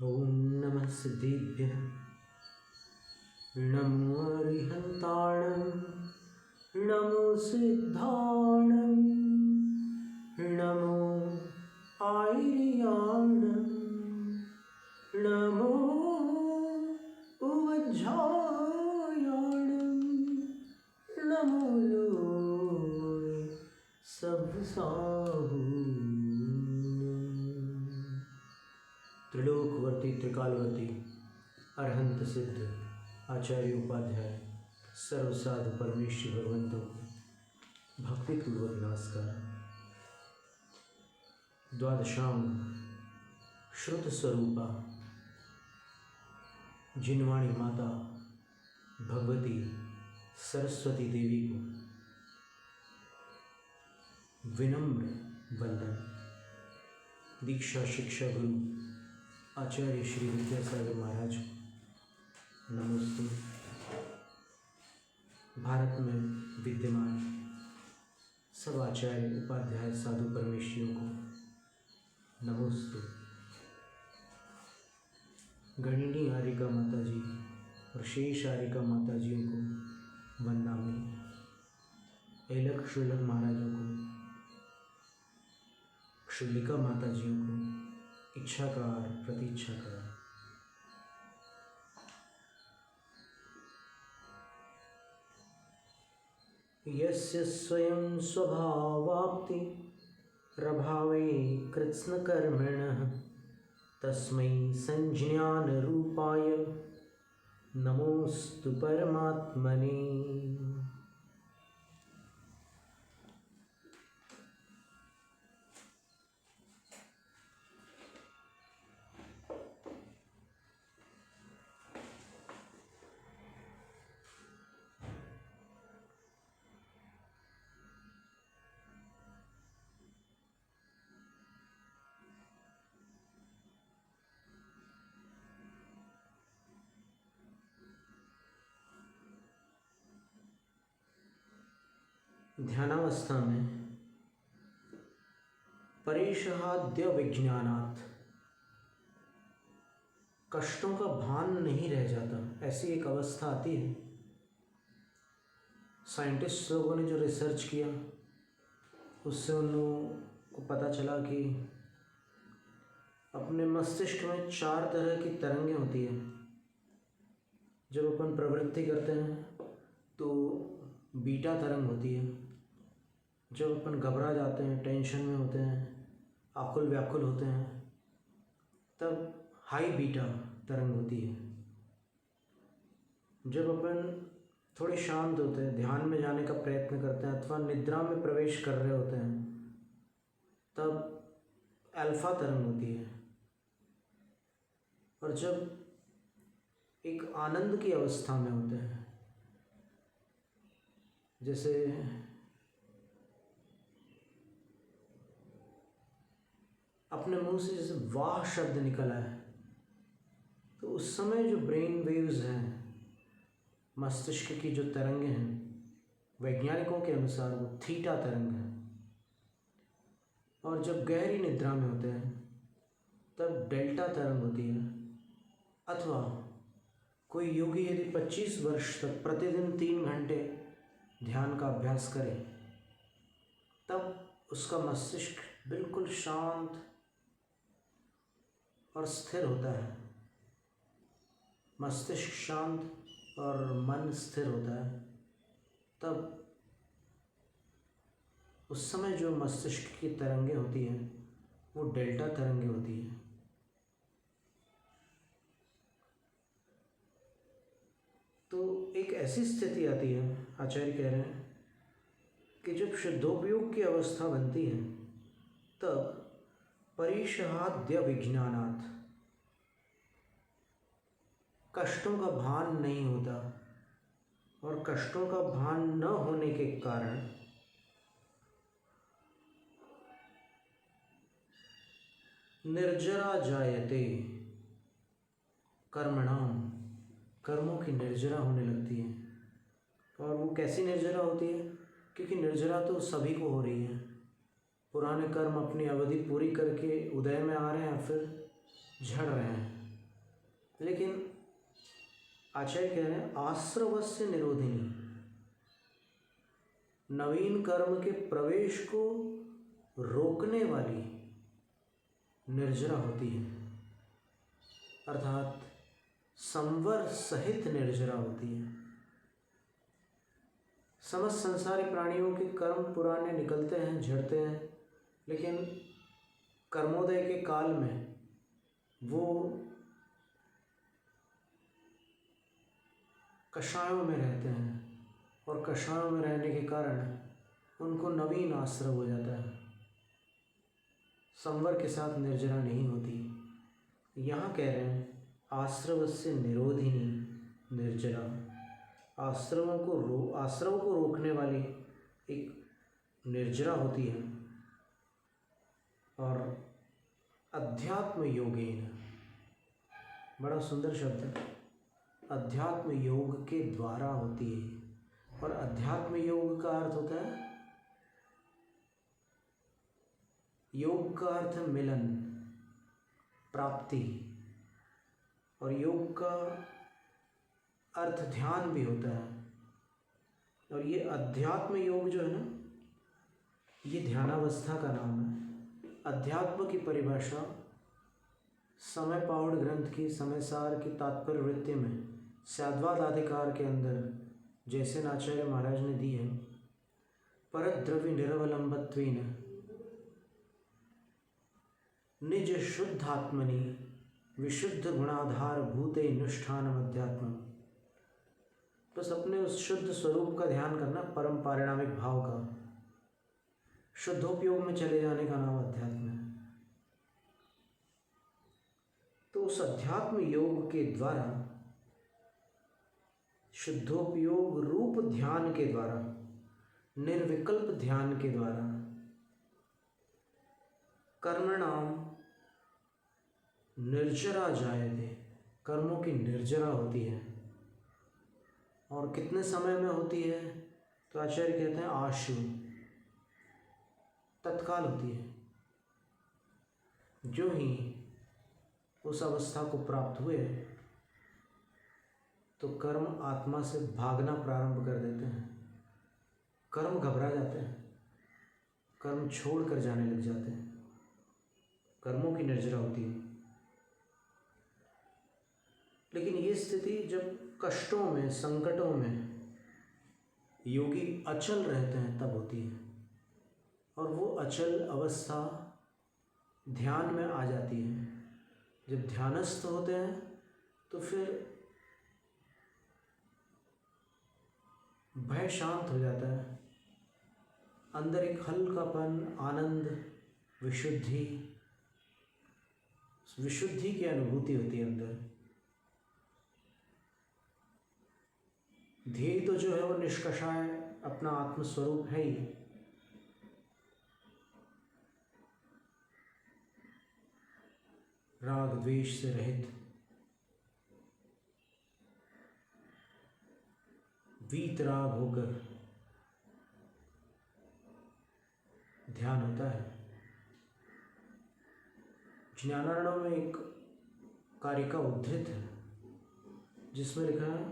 ओम नमः सिद्धेभ्यः नमो अरिहन्ताणं नमो सिद्धाणं नमो आयर्याणं नमो उवज्झायाणं नमो लोय सब्साहूणं। त्रिलोकवर्ती त्रिकालवर्ती अरहंत सिद्ध आचार्य उपाध्याय सर्वसाधु परमेश्वर भगवंतों भक्तिपूर्वक नमस्कार। द्वादशां श्रुत स्वरूपा जिनवाणी माता भगवती सरस्वती देवी को विनम्र वंदन। दीक्षा शिक्षा गुरु आचार्य श्री विद्यासागर महाराज को नमस्ते। भारत में विद्यमान सब आचार्य उपाध्याय साधु परमेश्वरों को नमस्ते। गणिनी आर्यिका माता जी और शेष आर्यिका माता जियों को वंदनामी। एलक शुल्लक महाराजों को, शुल्लिका माता जियों को इच्छाकार प्रतीक्षाकार। यस्य स्वयं स्वभावाप्ति प्रभावे कृत्स्नकर्मणः तस्मै संज्ञान रूपाय नमोस्तु परमात्मने। ध्यानावस्था में परेशहाद्य विज्ञानात् कष्टों का भान नहीं रह जाता, ऐसी एक अवस्था आती है। साइंटिस्ट लोगों ने जो रिसर्च किया उससे उन लोगों को पता चला कि अपने मस्तिष्क में 4 तरह की तरंगें होती हैं। जब अपन प्रवृत्ति करते हैं तो बीटा तरंग होती है। जब अपन घबरा जाते हैं, टेंशन में होते हैं, आकुल व्याकुल होते हैं, तब हाई बीटा तरंग होती है। जब अपन थोड़े शांत होते हैं, ध्यान में जाने का प्रयत्न करते हैं अथवा निद्रा में प्रवेश कर रहे होते हैं, तब अल्फा तरंग होती है। और जब एक आनंद की अवस्था में होते हैं, जैसे अपने मुंह से जैसे वाह शब्द निकला है, तो उस समय जो ब्रेन वेव्स हैं, मस्तिष्क की जो तरंगें हैं, वैज्ञानिकों के अनुसार वो थीटा तरंग है। और जब गहरी निद्रा में होते हैं तब डेल्टा तरंग होती है। अथवा कोई योगी यदि 25 वर्ष तक प्रतिदिन 3 घंटे ध्यान का अभ्यास करे, तब उसका मस्तिष्क बिल्कुल शांत और स्थिर होता है। मस्तिष्क शांत और मन स्थिर होता है, तब उस समय जो मस्तिष्क की तरंगें होती हैं वो डेल्टा तरंगें होती हैं। तो एक ऐसी स्थिति आती है, आचार्य कह रहे हैं कि जब शुद्धोपयोग की अवस्था बनती है तब परेशहाद्य विज्ञानात् कष्टों का भान नहीं होता। और कष्टों का भान न होने के कारण निर्जरा जायते कर्मणाम, कर्मों की निर्जरा होने लगती है। और वो कैसी निर्जरा होती है? क्योंकि निर्जरा तो सभी को हो रही है। पुराने कर्म अपनी अवधि पूरी करके उदय में आ रहे हैं, फिर झड़ रहे हैं। लेकिन आचार्य कह रहे हैं आश्रवस्य निरोधिनी, नवीन कर्म के प्रवेश को रोकने वाली निर्जरा होती है, अर्थात संवर सहित निर्जरा होती है। समस्त संसारी प्राणियों के कर्म पुराने निकलते हैं, झड़ते हैं, लेकिन कर्मोदय के काल में वो कषायों में रहते हैं और कषायों में रहने के कारण उनको नवीन आश्रय हो जाता है, संवर के साथ निर्जरा नहीं होती। यहाँ कह रहे हैं आश्रव से निरोधिनी निर्जरा, आश्रवों को रोकने वाली एक निर्जरा होती है। और अध्यात्म योगेन, बड़ा सुंदर शब्द है, अध्यात्म योग के द्वारा होती है। और अध्यात्म योग का अर्थ होता है, योग का अर्थ है मिलन, प्राप्ति, और योग का अर्थ ध्यान भी होता है। और ये अध्यात्म योग जो है ना, ये ध्यानावस्था का नाम है। अध्यात्म की परिभाषा समय पावड़ ग्रंथ की समयसार की तात्पर्य वृत्ति में स्याद्वाद अधिकार के अंदर जैसे आचार्य महाराज ने दी है, परद्रव्य निरवलंबत्वेन निज शुद्धात्मनि विशुद्ध गुणाधार भूते अनुष्ठानम अध्यात्म। बस अपने उस शुद्ध स्वरूप का ध्यान करना, परम पारिणामिक भाव का, शुद्धोपयोग में चले जाने का नाम अध्यात्म है। तो उस अध्यात्म योग के द्वारा, शुद्धोपयोग रूप ध्यान के द्वारा, निर्विकल्प ध्यान के द्वारा, कर्मणाम निर्जरा जायते, कर्मों की निर्जरा होती है। और कितने समय में होती है? तो आचार्य कहते हैं आशु, तत्काल होती है। जो ही उस अवस्था को प्राप्त हुए तो कर्म आत्मा से भागना प्रारंभ कर देते हैं, कर्म घबरा जाते हैं, कर्म छोड़ कर जाने लग जाते हैं, कर्मों की निर्जरा होती है। लेकिन ये स्थिति जब कष्टों में, संकटों में योगी अचल रहते हैं तब होती है। और वो अचल अवस्था ध्यान में आ जाती है। जब ध्यानस्थ होते हैं तो फिर भय शांत हो जाता है, अंदर एक हल्कापन, आनंद, विशुद्धि की अनुभूति होती है अंदर। ध्येय तो जो है वो निष्कषाय अपना आत्मस्वरूप है ही, राग द्वेष से रहित, वीतराग होकर ध्यान होता है। ज्ञानार्णव में एक कारिका उद्धृत है जिसमें लिखा है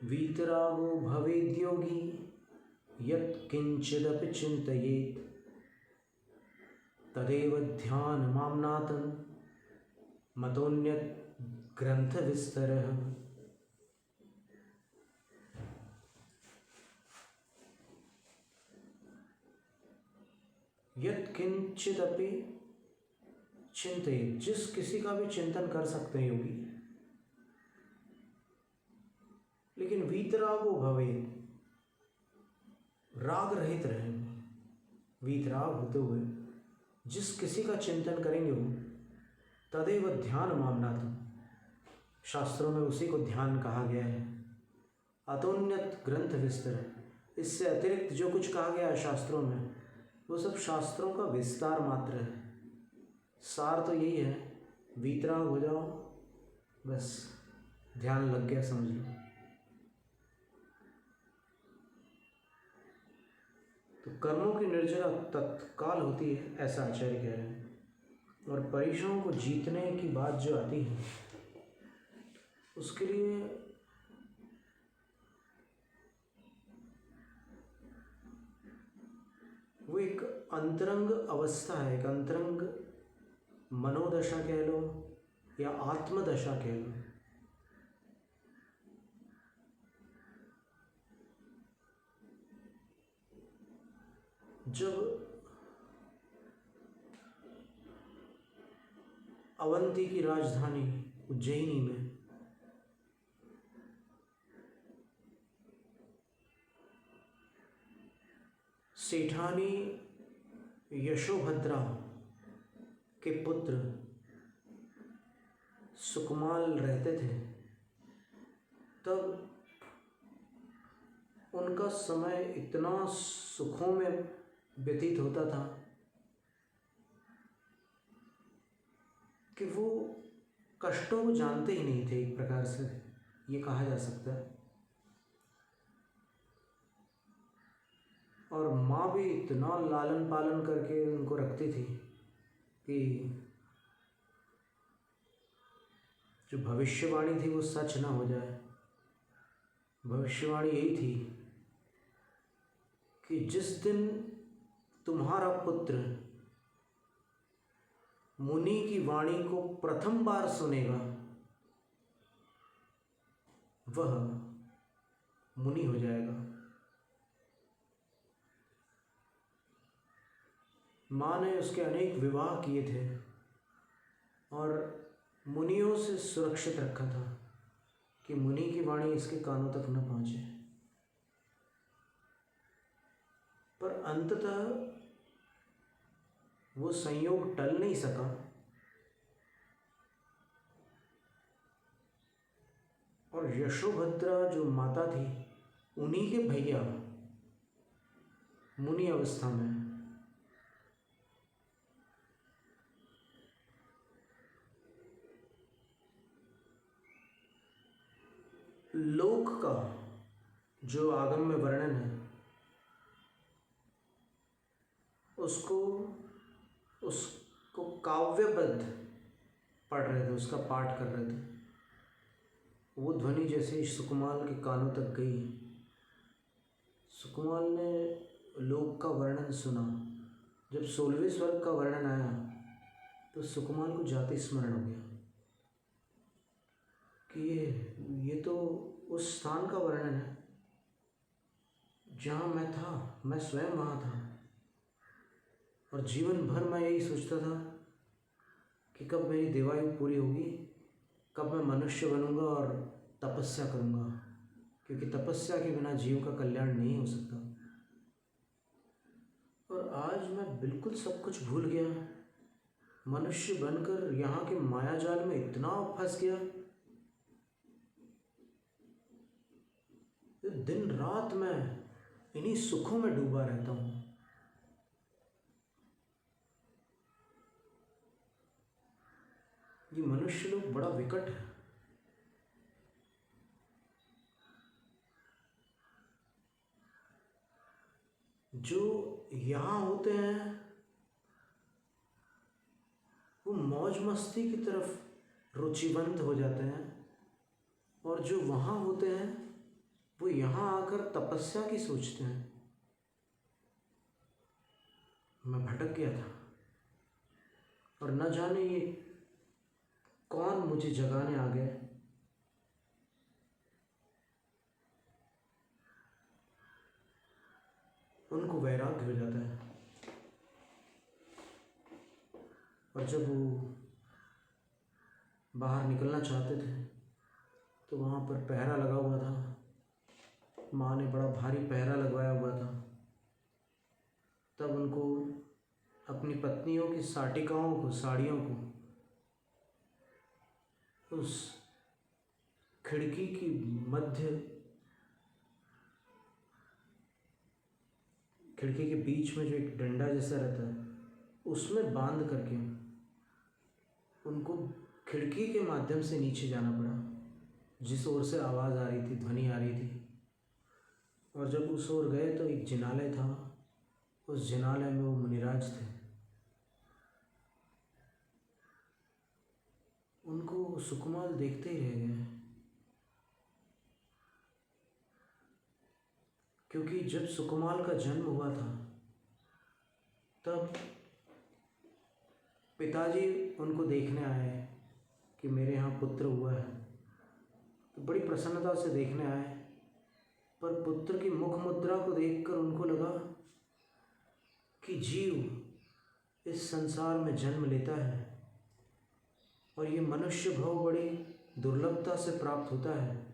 वीतरागो भवेद्योगी यत् किंचिदपि चिंतयेत् तदेव ध्यान मामनातं मतोन्यत ग्रंथ विस्तरः। यत् किंचिदपि चिंतयेत्, जिस किसी का भी चिंतन कर सकते हैं योगी, लेकिन वीतरागो भवेत्, राग रहित रहेंगे। वीतराग होते हुए जिस किसी का चिंतन करेंगे वो तदेव ध्यान मामनातं, शास्त्रों में उसी को ध्यान कहा गया है। अतोन्यत ग्रंथ विस्तर, इससे अतिरिक्त जो कुछ कहा गया है शास्त्रों में वो सब शास्त्रों का विस्तार मात्र है। सार तो यही है, वीतराग हो जाओ, बस ध्यान लग गया समझ लो। तो कर्मों की निर्जरा तत्काल होती है, ऐसा आचार्य कह रहे हैं। और परीक्षाओं को जीतने की बात जो आती है, उसके लिए वो एक अंतरंग अवस्था है, एक अंतरंग मनोदशा कह लो या आत्मदशा कह लो। जब अवंती की राजधानी उज्जैनी में सेठानी यशोभद्रा के पुत्र सुकमाल रहते थे, तब उनका समय इतना सुखों में व्यतीत होता था कि वो कष्टों को जानते ही नहीं थे, एक प्रकार से ये कहा जा सकता है। और माँ भी इतना लालन पालन करके उनको रखती थी कि जो भविष्यवाणी थी वो सच ना हो जाए। भविष्यवाणी यही थी कि जिस दिन तुम्हारा पुत्र मुनि की वाणी को प्रथम बार सुनेगा, वह मुनि हो जाएगा। माँ ने उसके अनेक विवाह किए थे और मुनियों से सुरक्षित रखा था कि मुनि की वाणी इसके कानों तक न पहुँचे। पर अंततः वो संयोग टल नहीं सका और यशोभद्रा जो माता थी, उन्हीं के भैया मुनि अवस्था में लोक का जो आगम में वर्णन है उसको काव्यबद्ध पढ़ रहे थे, उसका पाठ कर रहे थे। वो ध्वनि जैसे ही सुकुमाल के कानों तक गई, सुकुमाल ने लोक का वर्णन सुना। जब 16वें स्वर्ग का वर्णन आया तो सुकुमाल को जाति स्मरण हो गया कि ये तो उस स्थान का वर्णन है जहाँ मैं था, मैं स्वयं वहाँ था। और जीवन भर मैं यही सोचता था कि कब मेरी देवायु पूरी होगी, कब मैं मनुष्य बनूंगा और तपस्या करूंगा, क्योंकि तपस्या के बिना जीव का कल्याण नहीं हो सकता। और आज मैं बिल्कुल सब कुछ भूल गया, मनुष्य बनकर यहाँ के माया जाल में इतना फंस गया। दिन रात मैं इन्हीं सुखों में डूबा रहता हूँ। ये मनुष्य लोग बड़ा विकट है। जो यहाँ होते हैं वो मौज मस्ती की तरफ रुचिवंत हो जाते हैं, और जो वहाँ होते हैं वो यहाँ आकर तपस्या की सोचते हैं। मैं भटक गया था और न जाने ये कौन मुझे जगाने आ गए। उनको वैराग्य हो जाता है और जब वो बाहर निकलना चाहते थे तो वहाँ पर पहरा लगा हुआ था। माँ ने बड़ा भारी पहरा लगवाया हुआ था। तब उनको अपनी पत्नियों की साटिकाओं को, साड़ियों को उस खिड़की की खिड़की के बीच में जो एक डंडा जैसा रहता है उसमें बांध करके उनको खिड़की के माध्यम से नीचे जाना पड़ा, जिस ओर से आवाज़ आ रही थी, ध्वनि आ रही थी। और जब उस ओर गए तो एक जिनालय था, उस जिनालय में वो मुनिराज थे। उनको सुकुमाल देखते ही रह गए, क्योंकि जब सुकुमाल का जन्म हुआ था तब पिताजी उनको देखने आए कि मेरे यहाँ पुत्र हुआ है, तो बड़ी प्रसन्नता से देखने आए। पर पुत्र की मुख मुद्रा को देखकर उनको लगा कि जीव इस संसार में जन्म लेता है और ये मनुष्य भाव बड़ी दुर्लभता से प्राप्त होता है।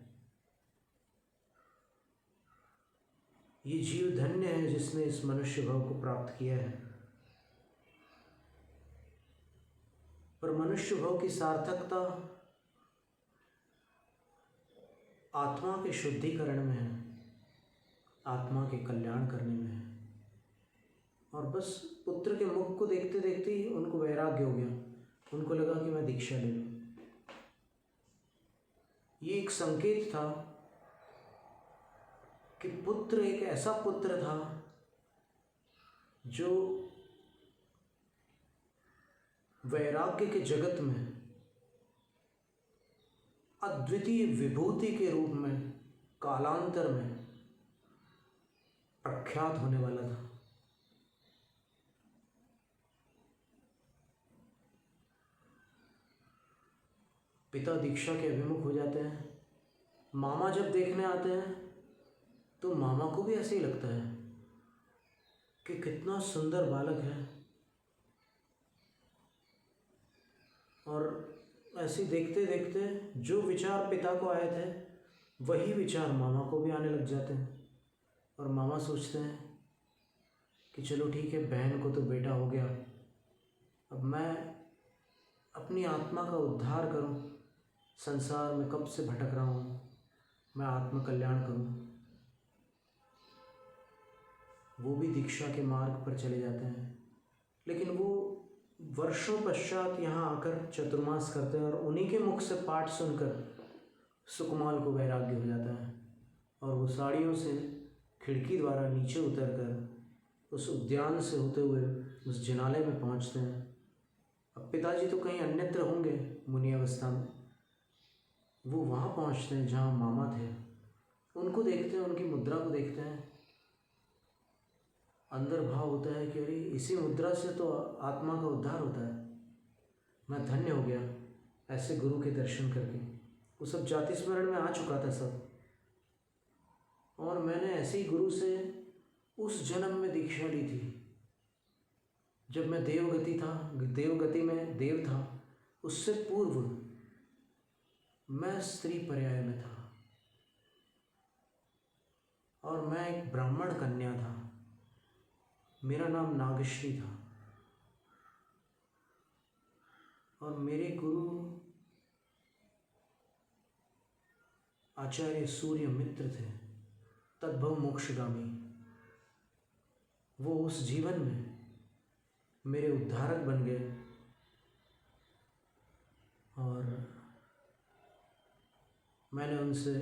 ये जीव धन्य है जिसने इस मनुष्य भाव को प्राप्त किया है। पर मनुष्य भाव की सार्थकता आत्मा के शुद्धिकरण में है, आत्मा के कल्याण करने में है। और बस पुत्र के मुख को देखते देखते ही उनको वैराग्य हो गया, उनको लगा कि मैं दीक्षा ले लूँ। ये एक संकेत था कि पुत्र एक ऐसा पुत्र था जो वैराग्य के जगत में अद्वितीय विभूति के रूप में कालांतर में प्रख्यात होने वाला था। पिता दीक्षा के अभिमुख हो जाते हैं। मामा जब देखने आते हैं तो मामा को भी ऐसे ही लगता है कि कितना सुंदर बालक है, और ऐसे देखते देखते जो विचार पिता को आए थे वही विचार मामा को भी आने लग जाते हैं। और मामा सोचते हैं कि चलो ठीक है, बहन को तो बेटा हो गया, अब मैं अपनी आत्मा का उद्धार करूं, संसार में कब से भटक रहा हूं, मैं आत्म कल्याण करूं। वो भी दीक्षा के मार्ग पर चले जाते हैं, लेकिन वो वर्षों पश्चात यहाँ आकर चतुर्मास करते हैं और उन्हीं के मुख से पाठ सुनकर सुकुमाल को वैराग्य हो जाता है। और वो साड़ियों से खिड़की द्वारा नीचे उतरकर उस उद्यान से होते हुए उस जिनालय में पहुँचते हैं। अब पिताजी तो कहीं अन्यत्र होंगे मुनि अवस्था में, वो वहाँ पहुँचते हैं जहाँ मामा थे। उनको देखते हैं, उनकी मुद्रा को देखते हैं, अंदर भाव होता है कि अरे इसी मुद्रा से तो आत्मा का उद्धार होता है, मैं धन्य हो गया ऐसे गुरु के दर्शन करके। वो सब जाति स्मरण में आ चुका था सब, और मैंने ऐसे ही गुरु से उस जन्म में दीक्षा ली थी जब मैं देवगति में देव था। उससे पूर्व मैं स्त्री पर्याय में था और मैं एक ब्राह्मण कन्या था, मेरा नाम नागश्री था। और मेरे गुरु आचार्य सूर्य मित्र थे, तद्भव मोक्षगामी। वो उस जीवन में मेरे उद्धारक बन गए और मैंने उनसे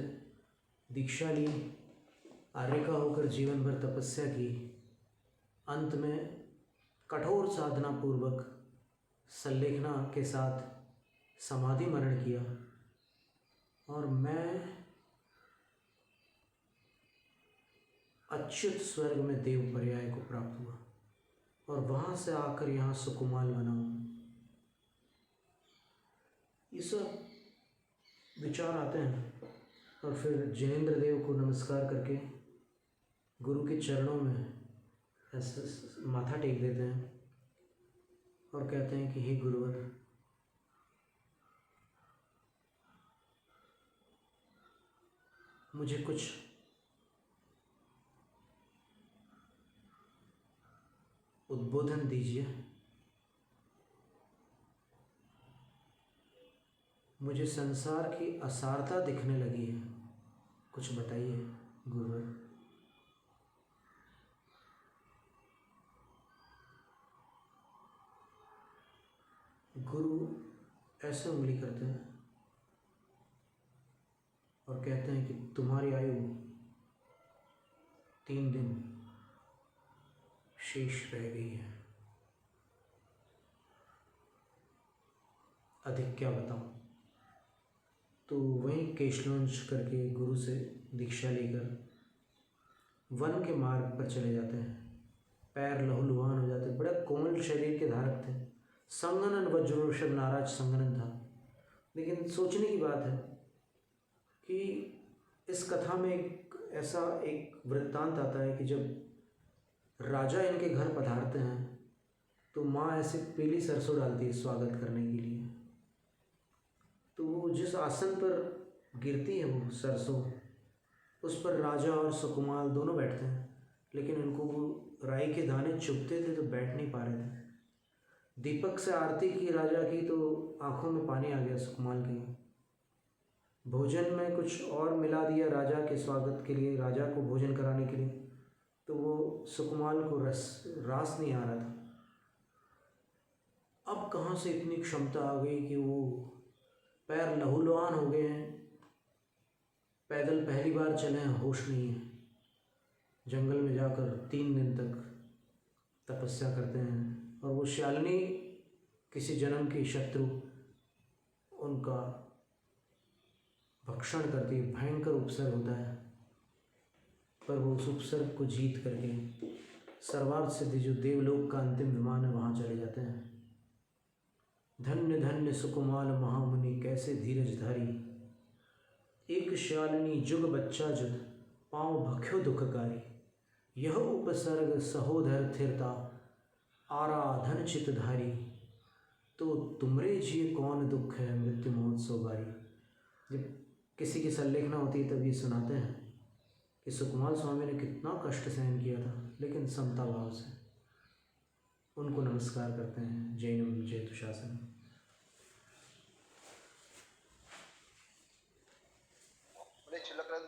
दीक्षा ली, आर्यका होकर जीवन भर तपस्या की। अंत में कठोर साधना पूर्वक संलेखना के साथ समाधि मरण किया और मैं अच्युत स्वर्ग में देव पर्याय को प्राप्त हुआ और वहाँ से आकर यहाँ सुकुमाल बना हूँ। ये सब विचार आते हैं और फिर जिनेंद्र देव को नमस्कार करके गुरु के चरणों में ऐसे माथा टेक देते हैं और कहते हैं कि हे गुरुवर, मुझे कुछ उद्बोधन दीजिए, मुझे संसार की असारता दिखने लगी है, कुछ बताइए गुरुवर। गुरु ऐसे उंगली करते हैं और कहते हैं कि तुम्हारी आयु 3 दिन शेष रह गई है, अधिक क्या बताऊं। तो वहीं केशलोंज करके गुरु से दीक्षा लेकर वन के मार्ग पर चले जाते हैं। पैर लहूलुहान हो जाते, बड़े कोमल शरीर के धारक थे। संगनन वज्रोषभ नाराज संगनन था। लेकिन सोचने की बात है कि इस कथा में एक वृत्तांत आता है कि जब राजा इनके घर पधारते हैं तो माँ ऐसे पीली सरसों डालती है स्वागत करने के लिए। तो वो जिस आसन पर गिरती है वो सरसों, उस पर राजा और सुकुमार दोनों बैठते हैं, लेकिन उनको वो राई के दाने चुभते थे तो बैठ नहीं पा रहे थे। दीपक से आरती की राजा की तो आंखों में पानी आ गया सुकुमार के। भोजन में कुछ और मिला दिया राजा के स्वागत के लिए, राजा को भोजन कराने के लिए, तो वो सुकुमार को रास नहीं आ रहा था। अब कहाँ से इतनी क्षमता आ गई कि वो पैर लहूलुहान हो गए हैं, पैदल पहली बार चले हैं, होश नहीं है। जंगल में जाकर 3 दिन तक तपस्या करते हैं और वो शालिनी किसी जन्म की शत्रु उनका भक्षण करती है। भयंकर उपसर्ग होता है, पर वो उस उपसर्ग को जीत करके सर्वार्थ सिद्धि जो देवलोक का अंतिम विमान है वहाँ चले जाते हैं। धन्य धन्य सुकुमार महामुनि कैसे धीरज धारी, एक शालिनी जुग बच्चा जुद पाँव भख्यो दुखकारी। यह उपसर्ग सहोदर थिरता आराधन चितधारी, तो तुमरे जिए कौन दुख है मृत्यु महोत्सव बारी। जब किसी की संलेखना होती है तब ये सुनाते हैं कि सुकुमार स्वामी ने कितना कष्ट सहन किया था, लेकिन समता भाव से। उनको नमस्कार करते हैं। जैनम जयतु शासन। बड़े अच्छे लग रहा है।